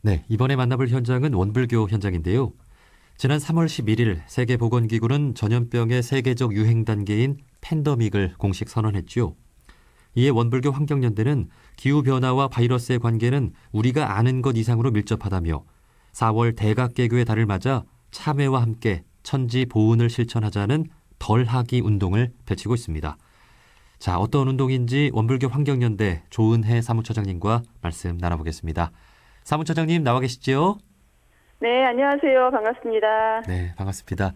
네, 이번에 만나볼 현장은 원불교 현장인데요. 지난 3월 11일 세계보건기구는 전염병의 세계적 유행 단계인 팬데믹을 공식 선언했죠. 이에 원불교 환경연대는 기후변화와 바이러스의 관계는 우리가 아는 것 이상으로 밀접하다며 4월 대각개교의 달을 맞아 참회와 함께 천지 보훈을 실천하자는 덜하기 운동을 펼치고 있습니다. 자, 어떤 운동인지 원불교 환경연대 조은혜 사무처장님과 말씀 나눠보겠습니다. 사무처장님 나와 계시죠? 네, 안녕하세요. 반갑습니다. 네, 반갑습니다.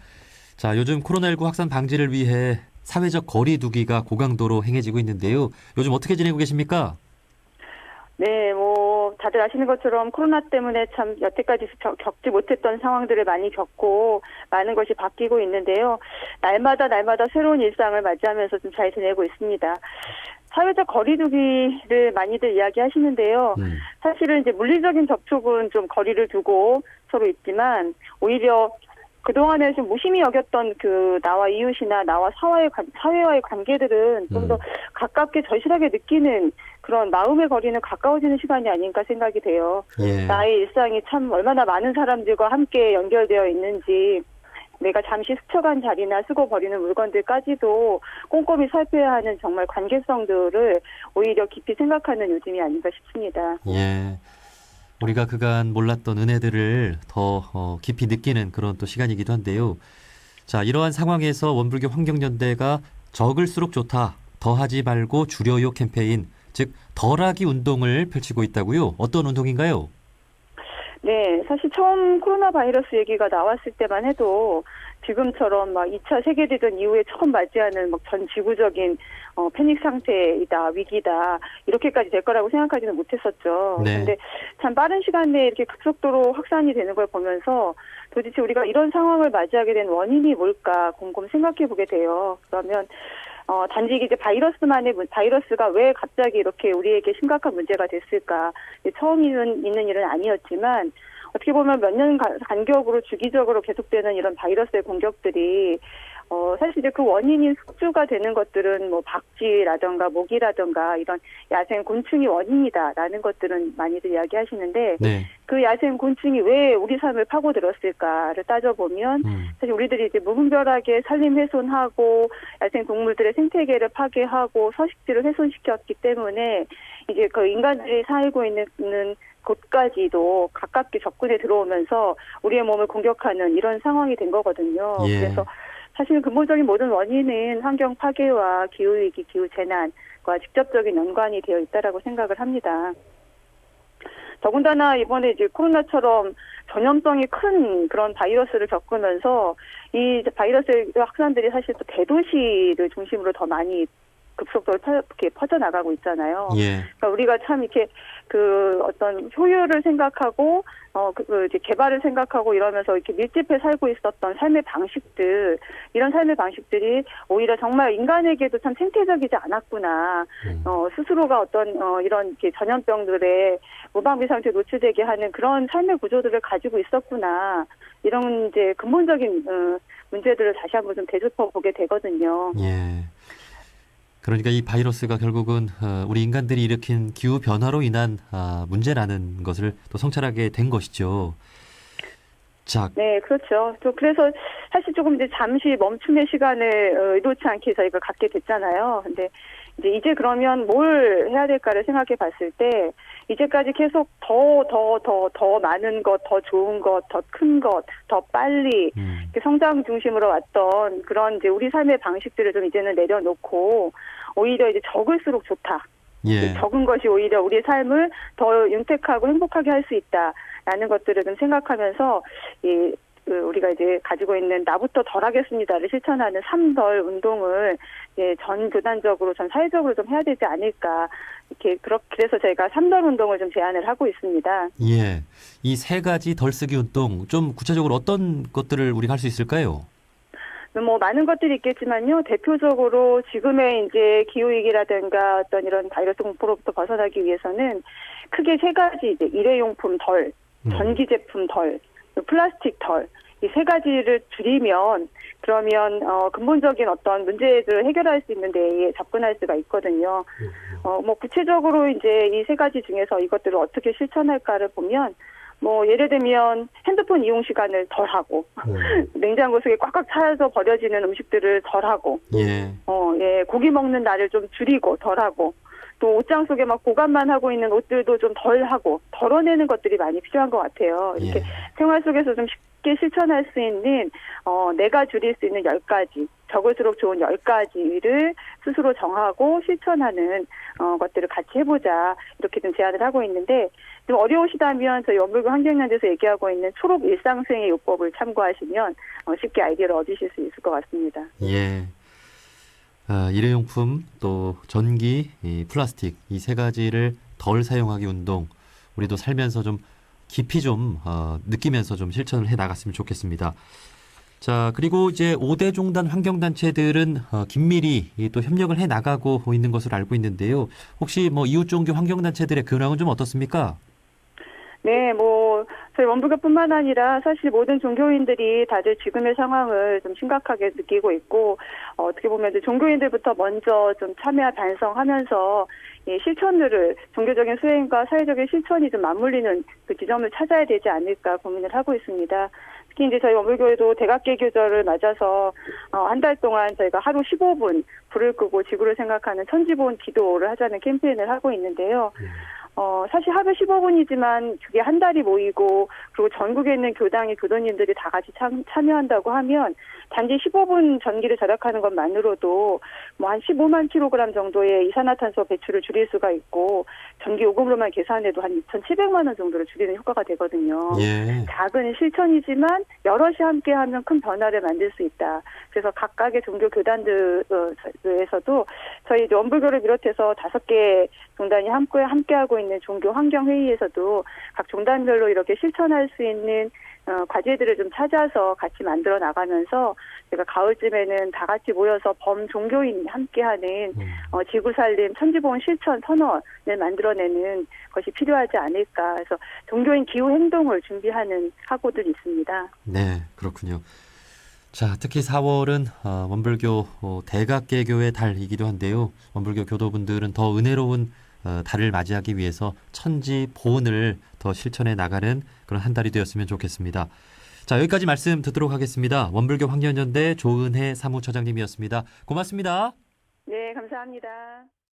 자, 요즘 코로나19 확산 방지를 위해 사회적 거리 두기가 고강도로 행해지고 있는데요. 요즘 어떻게 지내고 계십니까? 네, 다들 아시는 것처럼 코로나 때문에 참 여태까지 겪지 못했던 상황들을 많이 겪고 많은 것이 바뀌고 있는데요. 날마다 새로운 일상을 맞이하면서 좀 잘 지내고 있습니다. 사회적 거리두기를 많이들 이야기하시는데요. 사실은 이제 물리적인 접촉은 좀 거리를 두고 서로 있지만 오히려 그동안에 좀 무심히 여겼던 나와 이웃이나 나와 사회와의 관계들은 좀 더 가깝게 절실하게 느끼는 그런 마음의 거리는 가까워지는 시간이 아닌가 생각이 돼요. 예. 나의 일상이 참 얼마나 많은 사람들과 함께 연결되어 있는지 내가 잠시 스쳐간 자리나 쓰고 버리는 물건들까지도 꼼꼼히 살펴야 하는 정말 관계성들을 오히려 깊이 생각하는 요즘이 아닌가 싶습니다. 예. 우리가 그간 몰랐던 은혜들을 더 깊이 느끼는 그런 또 시간이기도 한데요. 자, 이러한 상황에서 원불교 환경연대가 적을수록 좋다, 더하지 말고 줄여요 캠페인, 즉 덜하기 운동을 펼치고 있다고요. 어떤 운동인가요? 네, 사실 처음 코로나 바이러스 얘기가 나왔을 때만 해도 지금처럼 막 2차 세계대전 이후에 처음 맞이하는 막 전 지구적인 패닉 상태이다, 위기다, 이렇게까지 될 거라고 생각하지는 못했었죠. 네. 근데 참 빠른 시간 내에 이렇게 급속도로 확산이 되는 걸 보면서 도대체 우리가 이런 상황을 맞이하게 된 원인이 뭘까 곰곰 생각해 보게 돼요. 그러면 단지 이제 바이러스가 왜 갑자기 이렇게 우리에게 심각한 문제가 됐을까? 처음 있는 일은 아니었지만 어떻게 보면 몇 년 간격으로 주기적으로 계속되는 이런 바이러스의 공격들이 사실 이제 그 원인인 숙주가 되는 것들은 뭐 박쥐라든가 모기라든가 이런 야생 곤충이 원인이다라는 것들은 많이들 이야기하시는데 네. 그 야생 곤충이 왜 우리 삶을 파고들었을까를 따져보면 사실 우리들이 이제 무분별하게 산림 훼손하고 야생 동물들의 생태계를 파괴하고 서식지를 훼손시켰기 때문에 이제 그 인간들이 살고 있는 곳까지도 가깝게 접근해 들어오면서 우리의 몸을 공격하는 이런 상황이 된 거거든요. 예. 그래서 사실 근본적인 모든 원인은 환경 파괴와 기후위기, 기후재난과 직접적인 연관이 되어 있다라고 생각을 합니다. 더군다나 이번에 이제 코로나처럼 전염성이 큰 그런 바이러스를 겪으면서 이 바이러스의 확산들이 사실 또 대도시를 중심으로 더 많이 급속도로 이렇게 퍼져나가고 있잖아요. 예. 그러니까 우리가 참 이렇게 어떤 효율을 생각하고 이제 개발을 생각하고 이러면서 이렇게 밀집해 살고 있었던 삶의 방식들, 이런 삶의 방식들이 오히려 정말 인간에게도 참 생태적이지 않았구나. 스스로가 어떤 이런 이렇게 전염병들의 무방비 상태에 노출되게 하는 그런 삶의 구조들을 가지고 있었구나. 이런 이제 근본적인 문제들을 다시 한번 좀 되짚어 보게 되거든요. 예. 그러니까 이 바이러스가 결국은 우리 인간들이 일으킨 기후 변화로 인한 문제라는 것을 또 성찰하게 된 것이죠. 자, 네, 그렇죠. 그래서 사실 조금 이제 잠시 멈춤의 시간을 의도치 않게 저희가 갖게 됐잖아요. 근데 이제 그러면 뭘 해야 될까를 생각해 봤을 때 이제까지 계속 더 많은 것, 더 좋은 것, 더 큰 것, 더 빨리 이렇게 성장 중심으로 왔던 그런 이제 우리 삶의 방식들을 좀 이제는 내려놓고 오히려 이제 적을수록 좋다. 예. 적은 것이 오히려 우리의 삶을 더 윤택하고 행복하게 할 수 있다라는 것들을 좀 생각하면서 우리가 이제 가지고 있는 나부터 덜 하겠습니다를 실천하는 3덜 운동을 전 교단적으로 전 사회적으로 좀 해야 되지 않을까 그래서 저희가 3덜 운동을 좀 제안을 하고 있습니다. 예. 이 세 가지 덜 쓰기 운동 좀 구체적으로 어떤 것들을 우리가 할 수 있을까요? 많은 것들이 있겠지만요. 대표적으로 지금의 이제 기후위기라든가 어떤 이런 바이러스 공포로부터 벗어나기 위해서는 크게 세 가지 이제 일회용품 덜, 전기제품 덜, 플라스틱 덜, 이 세 가지를 줄이면 그러면 근본적인 어떤 문제들을 해결할 수 있는 데에 접근할 수가 있거든요. 구체적으로 이제 이 세 가지 중에서 이것들을 어떻게 실천할까를 보면 뭐 예를 들면 핸드폰 이용 시간을 덜 하고 냉장고 속에 꽉꽉 차서 버려지는 음식들을 덜 하고 예. 예, 고기 먹는 날을 좀 줄이고 덜 하고 또 옷장 속에 막 보관만 하고 있는 옷들도 좀 덜 하고 덜어내는 것들이 많이 필요한 것 같아요. 이렇게 예. 생활 속에서 좀 쉽게 실천할 수 있는 내가 줄일 수 있는 10가지 적을수록 좋은 10가지를 스스로 정하고 실천하는 것들을 같이 해보자 이렇게 좀 제안을 하고 있는데 좀 어려우시다면 저희 원불교 환경연대에서 얘기하고 있는 초록 일상수행의 요법을 참고하시면 쉽게 아이디어를 얻으실 수 있을 것 같습니다. 예. 일회용품 또 전기, 이 플라스틱 이 세 가지를 덜 사용하기 운동 우리도 살면서 좀 깊이 좀 느끼면서 좀 실천을 해 나갔으면 좋겠습니다. 자, 그리고 이제 5대 종단 환경단체들은 긴밀히 또 협력을 해 나가고 있는 것으로 알고 있는데요. 혹시 뭐 이웃종교 환경단체들의 근황은 좀 어떻습니까? 네, 뭐 저희 원불교뿐만 아니라 사실 모든 종교인들이 다들 지금의 상황을 좀 심각하게 느끼고 있고 어떻게 보면 이제 종교인들부터 먼저 좀 참여 반성하면서 이 실천들을 종교적인 수행과 사회적인 실천이 좀 맞물리는 그 지점을 찾아야 되지 않을까 고민을 하고 있습니다. 특히 이제 저희 원불교에도 대각개교절을 맞아서 한 달 동안 저희가 하루 15분 불을 끄고 지구를 생각하는 천지보온 기도를 하자는 캠페인을 하고 있는데요. 사실 하루 15분이지만 그게 한 달이 모이고 그리고 전국에 있는 교당의 교도님들이 다 같이 참여한다고 하면 단지 15분 전기를 절약하는 것만으로도 뭐 한 15만 킬로그램 정도의 이산화탄소 배출을 줄일 수가 있고 전기 요금으로만 계산해도 한 2,700만 원 정도를 줄이는 효과가 되거든요. 예. 작은 실천이지만 여럿이 함께하면 큰 변화를 만들 수 있다. 그래서 각각의 종교 교단들에서도 저희 원불교를 비롯해서 5개 종단이 함께하고 있는 종교 환경회의에서도 각 종단별로 이렇게 실천할 수 있는 과제들을 좀 찾아서 같이 만들어 나가면서 제가 가을쯤에는 다 같이 모여서 범종교인이 함께하는 지구살림 천지보온 실천 선언을 만들어내는 것이 필요하지 않을까. 그래서 종교인 기후 행동을 준비하는 학고들이 있습니다. 네, 그렇군요. 자, 특히 4월은 원불교 대각개교의 달이기도 한데요. 원불교 교도분들은 더 은혜로운 달을 맞이하기 위해서 천지 보온을 더 실천해 나가는 그런 한 달이 되었으면 좋겠습니다. 자, 여기까지 말씀 듣도록 하겠습니다. 원불교 환경연대 조은혜 사무처장님이었습니다. 고맙습니다. 네, 감사합니다.